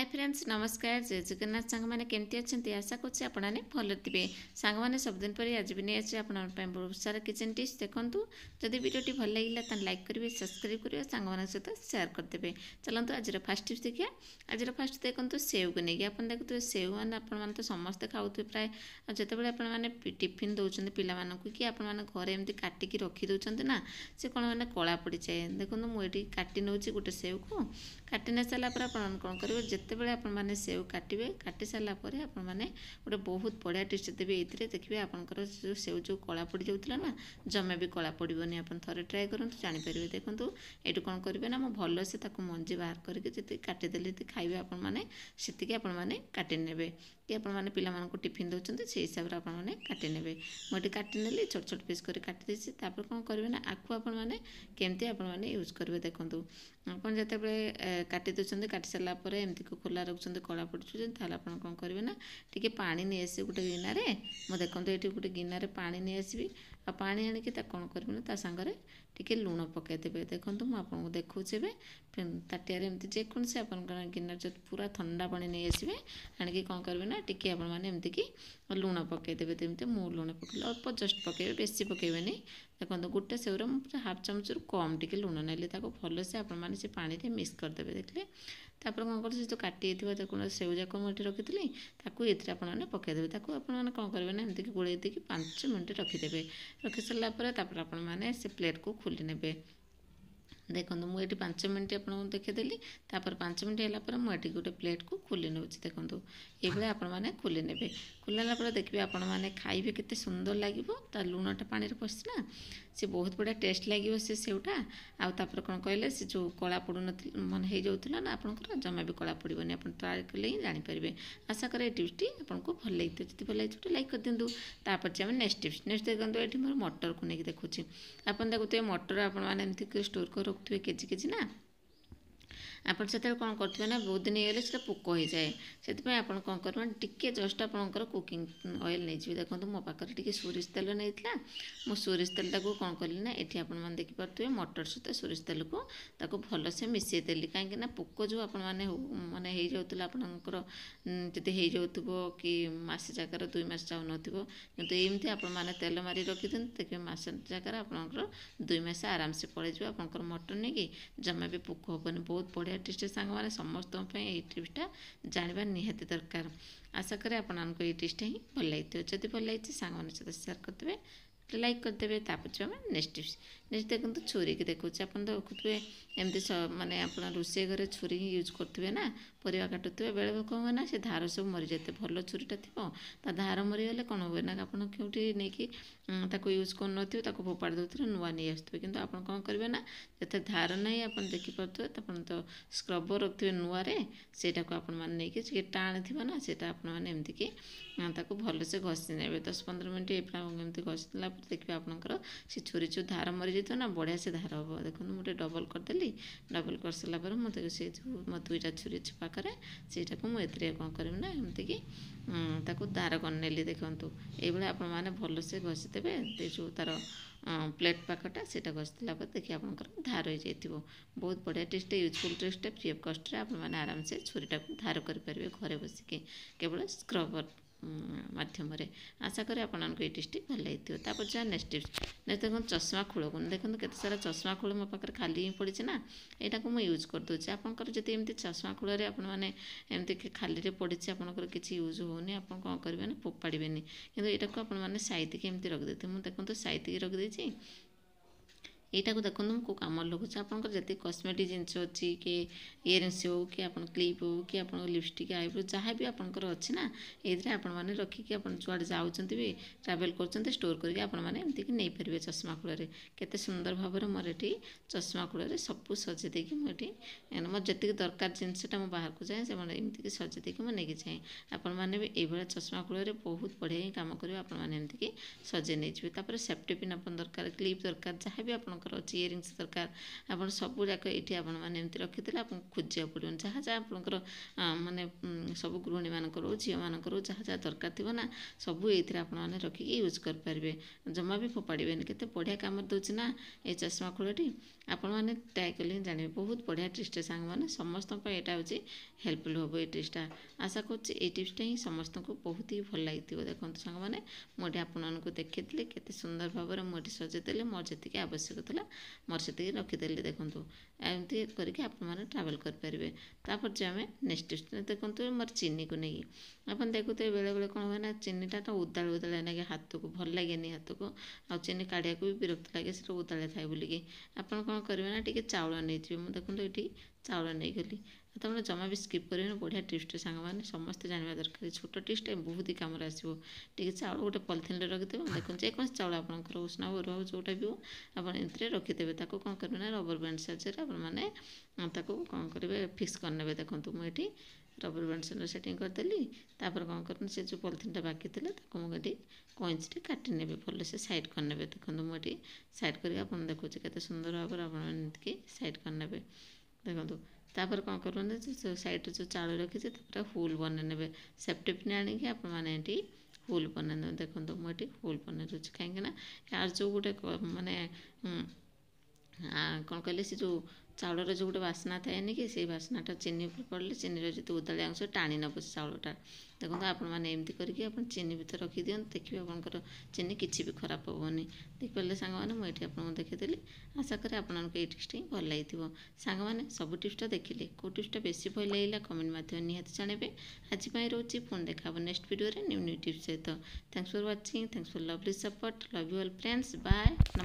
Hi friends नमस्कार जय जगन्नाथ सांग मैंने केमती अच्छा आशा कर आपने भल थे सांग मैंने सबुदिन पर आज भी नहीं आसे आप बहुत सारा किचन डिश देखूँ जदि वीडियो भल लगे तो लाइक करेंगे सब्सक्राइब करेंगे सांग सहित सेयार करदे। चलते आज फास्ट टिप्स देखिए। आज फास्ट देखो सेव को लेकिन आप देखुए सेव मैंने आप तो समस्ते खाऊ प्राय जिते आपने टिफिन दौरान पिला कि आप घरे एमती काटिकी रखी दौरान ना से कौन मैंने कला पड़ जाए। देखो मुझे काटी नौ गोटे सेव को काटी नहीं सारापर आप कौन करेंगे जितेबाला आपने सेव काटे काटी सारापर आपने गोटे बहुत बढ़िया टेस्ट देवी ये देखिए आपंकर जो सेव जो कला पड़ जाऊला ना जमा भी कला पड़ोनी आप थे ट्राए करूँ जानीपर। देखो ये कौन करेंगे ना मुझे भलसे मंजी बाहर करके काटिदेली खाइबे आपने से आपने काटी ने कि आपने पिला टिफिन दौरान से हिसाब से आपने काटी ने मुझे काटी नेली छोट छोट पीस कर काटी देपर कौन करेंगे ना आपको आपने केमती आपने यूज करेंगे। देखो आप जिते काटी दूसरे काटी सारापर एमती को खोला रखुच्च कला पड़े आप कौन करेंगे ना टी पा नहीं आस गोटे गिनार मुझे देखो ये गोटे गिनार पा नहीं आसबि आ पा आणिकी कौन करेंगे सागर टी लुण पकईदेवे। देखो मुझे आपको देखा ताटियार एमती जेकोसी आप गिनार जो पूरा ठंडा पानी नहीं आसबे आणिकी कौन करेंगे ना टी आपमती कि लुण पकईदेवे। तमती मु लुण पकड़े अल्प जस्ट पकड़े बेसी पकड़े। देखो गोटे सेवर मुझे हाफ चामच कम टी लुण ना भलसे आपने से पानी में मिक्स करदे। देखिए तापर कौन कर जो काटी देखो सेव जाक मुझे रखी ये आपने पकईदेवे आपने कौन करेंगे ना एमती गोल देकी 5 मिनट रखीदे। रखी सारापर आपने से प्लेट को खोली ने। देखो मुझे 5 मिनट आपको देखीदेली 5 मिनट है मुझे गोटे प्लेट को खोली नौ। देखो ये आपने खोली ने खोलला देखिए आपने खाइबे केते सुंदर लगे लुणटा पानी पशिना सी बहुत बढ़िया टेस्ट लगे से सेवटा आउर कौन कहले से जो कला पड़ू मन हो जाऊला ना आपंकर जमा भी कला पड़ोनी आप ट्राए कले ही जानीपर। आशा कर टिप्सटी आपको भल लगी जब भल लगे लाइक कर दिंतु। तापर आम नेक्स्ट टिप्स नेक्स्ट देखो ये मोर मटर को लेकिन देखुची आप देखुए मटर आपमती स्टोर कर रखुए केजी केजी ना आप से कौन करेंगे ना बहुत दिन होगले से पोक हो जाए से आप कौन करेंगे टी जस्ट आपंकर कुकिंग ऑयल नहीं जी। देखो मो पाखे टी सोरिष तेल नहीं मो सोरिष तेल कौन कली ना ये आपने देखिपे मटर सहित सोरिष तेल को भलसे मिसईदेली कहीं पोक जो आप माने हो जाऊला आपंकर जब हो जाऊ कि मसे जगार 2 मास जाऊन कि एमती आपने तेल मारी रखी दिखाते देखिए मस जगार आपंकर 2 मास आराम से पड़े आपंकर मटर नहीं कि जमा भी पोक हेनी बहुत बढ़िया टेस्ट सांग मैंने समस्त टिप्सटा जानवा निहाती दरकार। आशा करें आपको ये टिप्सटा ही भल लगी जब भल लगी सांग मैंने सहित सेयार करदे लाइक करदे। तापर नेक्स्ट टिप्स नेक्स्ट देखो छुरी की देखो आप देखुए एमती माने आप रोषे घरे छुरी ही यूज करेंगे ना परिवा काटुवे बेले कौन हुए ना से धार सब मरी जाते भल छुरीटा थी धार मरीगले कौन हुए ना आप क्योंकि नहीं यूज कर फोपाड़ दे नुआ नहीं आसुवे कि आप कौन करेंगे ना जो धार नहीं आप देखिपे तो स्क्रबर रखिए नुआ से आपने टाण थी ना से आपमती कि भलसे घसी ने 10-15 मिनट एमती घसीला देखिए आपंकर से छुरी जो धार मरी जाए ना बढ़िया से धार हम। देखो मुझे डबल करदेली डबल कर सारापर मतलब से जो मो 2टा छुरी अच्छे पाखे से मुझे कौन करेंगे ना एमती कि धार करनेली। देखो ये आपने भलसे घसीदेवे जो तार प्लेट पाखटा से घसीला देखिए आपंकर धार हो जाइए बहुत बढ़िया taste useful taste free of cost आपने आराम से छुरीटा धार करेंगे घरे बसिके केवल स्क्रबर माध्यम। आशा करें आपको ये टिप्सटी भल लगी। तापर जो नेक्स्ट टिप्स नेक्स्ट देखो चश्मा खोल को देखो केते सारा चश्मा खोल मो पाखे खाली ही पड़ी ना यहाँ मुझे यूज करदे आपंकर जब एमती चश्मा खोल आपने एमती खाली पड़ी आपंकर किसी यूज होनी आप कौन करेंगे ना फोपाड़े कि यहाँ आपने साइतिक एमती रखिदे मुझे देखो साइतिक रखिदे यहाँ देखो को कम लगुच आपंकर जिते कस्मेटिक जिनस अच्छी कि इयरिंग्स हो कि आप क्लिप हो कि आप लिपस्टिक आईब्रो जहाँ भी आपंकर अच्छी ना ये आपने रखिकी आप जुआड़े जाऊँच भी ट्रावेल कर स्टोर करके आपमती नहीं पारे चश्मा खोल केते सुंदर भाव में मोर ये चश्मा खोल सबू सजे देकी मुझे मोर जी दरकार जिनसटा मुझे बाहर को जाए से एमती सजे देकी मुझे नहीं जाए आपने भी ये चश्मा खोल बहुत बढ़िया ही कम करेंगे आपमती सजे नहीं जाए। सेफ्टी पिन आप दरकार क्लिप दरकार जहाँ भी आप ଆପଣଙ୍କର ଅଛି ଇୟରିଙ୍ଗସ୍ ଦରକାର ଆପଣ ସବୁ ଯାକ ଏଇଠି ଆପଣମାନେ ଏମିତି ରଖିଦେଲେ ଆପଣଙ୍କୁ ଖୋଜିବାକୁ ପଡ଼ିବନି ଯାହା ଯାହା ଆପଣଙ୍କର ମାନେ ସବୁ ଗୃହିଣୀମାନଙ୍କର ଝିଅମାନଙ୍କର ଯାହା ଯାହା ଦରକାର ଥିବ ନା ସବୁ ଏଇଥିରେ ଆପଣମାନେ ରଖିକି ୟୁଜ୍ କରିପାରିବେ ଜମା ବି ଫୋପାଡ଼ିବେନି କେତେ ବଢ଼ିଆ କାମରେ ଦେଉଛି ନା ଏଇ ଚଷମା ଖୋଳଟି ଆପଣମାନେ ଟ୍ରାଏ କଲେ ହିଁ ଜାଣିବେ ବହୁତ ବଢ଼ିଆ ଟ୍ରିକ୍ସଟା ସାଙ୍ଗମାନେ ସମସ୍ତଙ୍କ ପାଇଁ ଏଇଟା ହେଉଛି ହେଲ୍ପଫୁଲ୍ ହେବ ଏଇ ଟ୍ରିକ୍ସଟା ଆଶା କରୁଛି ଏଇ ଟ୍ରିକ୍ସଟା ହିଁ ସମସ୍ତଙ୍କୁ ବହୁତ ହି ଭଲ ଲାଗିଥିବ ଦେଖନ୍ତୁ ସାଙ୍ଗମାନେ ମୁଁ ଏଠି ଆପଣମାନଙ୍କୁ ଦେଖେଇଥିଲି କେତେ ସୁନ୍ଦର ଭାବରେ ମୁଁ ଏଠି ସଜେଇଦେଲି ମୋର ଯେତିକି ଆବଶ୍ୟକ ଥିଲା ମୋର ସେତିକି ରଖିଦେଲି ଦେଖନ୍ତୁ ଏମିତି କରିକି ଆପଣମାନେ ଟ୍ରାଭେଲ୍ କରିପାରିବେ ତାପରେ ଯେ ଆମେ ନେକ୍ସଟ ଟ୍ରିକ୍ସ ଦେଖନ୍ତୁ ମୋର ଚିନିକୁ ନେଇକି ଆପଣ ଦେଖୁଥିବେ ବେଳେବେଳେ କ'ଣ ହୁଏ ନା ଚିନିଟା ତ ଉଦାଳିଆ ଲାଗେ ହାତକୁ ଭଲ ଲାଗେନି ହାତକୁ ଆଉ ଚିନି କାଢ଼ିବାକୁ ବି ବିରକ୍ତ ଲାଗେ ସେଟା ଉଦାଳିଆ ଥାଏ ବୋଲିକି ଆପଣ କ'ଣ କରିବେ ନା ଟିକେ ଚାଉଳ ନେଇଯିବେ ମୁଁ ଦେଖନ୍ତୁ ଏଠି ଚାଉଳ ନେଇଗଲି ଆପଣ ଜମା ବି ସ୍କିପ୍ କରିବେନି ବଢ଼ିଆ ଟ୍ରିକ୍ସଟେ ସାଙ୍ଗମାନେ ସମସ୍ତେ ଜାଣିବା ଦରକାର ଛୋଟ ଟ୍ରିକ୍ସଟା ବହୁତ ହି କାମରେ ଆସିବ ଟିକେ ଚାଉଳ ଗୋଟେ ପଲିଥିନରେ ରଖିଦେବେ ଦେଖନ୍ତୁ ଯେକୌଣସି ଚାଉଳ ଆପଣଙ୍କର ଉଷୁନା ହଉ ଅରୁଆ ହଉ ଯେଉଁଟା ବି ହଉ ଆପଣ ଏଥିରେ ରଖିଦେବେ ତାକୁ କ'ଣ କରିବେ ନା ରବର ବ୍ୟାଣ୍ଡ ସାହାଯ୍ୟରେ ଆପଣମାନେ ତାକୁ କ'ଣ କରିବେ ଫିକ୍ସ କରିନେବେ ଦେଖନ୍ତୁ ମୁଁ ଏଠି ରବର ବ୍ୟାଣ୍ଡ ସାହାଯ୍ୟରେ ସେଟିଂ କରିଦେଲି ତାପରେ କ'ଣ କରିବି ସେ ଯେଉଁ ପଲିଥିନଟା ବାକି ଥିଲା ତାକୁ ମୁଁ ଏଠି କଇଁଚିରେ କାଟି ନେବେ ଭଲସେ ସାଇଡ଼୍ କରିନେବେ ଦେଖନ୍ତୁ ମୁଁ ଏଠି ସାଇଡ଼୍ କରିକି ଆପଣ ଦେଖୁଛି କେତେ ସୁନ୍ଦର ଭାବରେ ଆପଣମାନେ ଏମିତିକି ସାଇଡ଼୍ କରିନେବେ ଦେଖନ୍ତୁ ତାପରେ କ'ଣ କରିବେ ନା ସାଇଡ଼୍ରେ ଯେଉଁ ଚାଉଳ ରଖିଛି ତାପରେ ହୋଲ୍ ବନେଇ ନେବେ ସେଫ୍ଟି ପିନ୍ ଆଣିକି ଆପଣମାନେ ଏଠି ହୋଲ୍ ବନେଇ ନେବେ ଦେଖନ୍ତୁ ମୁଁ ଏଠି ହୋଲ୍ ବନେଇ ଦେଉଛି କାହିଁକିନା ୟାର ଯେଉଁ ଗୋଟେ ମାନେ କ'ଣ କହିଲେ ସେ ଯେଉଁ ଚାଉଳର ଯେଉଁ ଗୋଟେ ବାସ୍ନା ଥାଏନି କି ସେଇ ବାସ୍ନାଟା ଚିନି ଉପରେ ପଡ଼ିଲେ ଚିନିର ଯେତେ ଉଦାଳିଆ ଅଂଶ ଟାଣି ନେବ ସେ ଚାଉଳଟା ଦେଖନ୍ତୁ ଆପଣମାନେ ଏମିତି କରିକି ଆପଣ ଚିନି ଭିତରେ ରଖିଦିଅନ୍ତୁ ଦେଖିବେ ଆପଣଙ୍କର ଚିନି କିଛି ବି ଖରାପ ହେବନି ଦେଖିପାରିଲେ ସାଙ୍ଗମାନେ ମୁଁ ଏଠି ଆପଣଙ୍କୁ ଦେଖେଇଦେଲି ଆଶା କରେ ଆପଣଙ୍କୁ ଏଇ ଟ୍ରିକ୍ସଟା ହିଁ ଭଲ ଲାଗିଥିବ ସାଙ୍ଗମାନେ ସବୁ ଟ୍ରିକ୍ସଟା ଦେଖିଲେ କେଉଁ ଟ୍ରିକ୍ସଟା ବେଶୀ ଭଲ ଲାଗିଲା କମେଣ୍ଟ ମାଧ୍ୟମରେ ନିହାତି ଜଣାଇବେ ଆଜି ପାଇଁ ରହୁଛି ପୁଣି ଦେଖା ହେବ ନେକ୍ସଟ ଭିଡ଼ିଓରେ ନ୍ୟୁ ନ୍ୟୁ ଟିପ୍ସ ସହିତ thanks for watching thanks for lovely support love you all friends bye.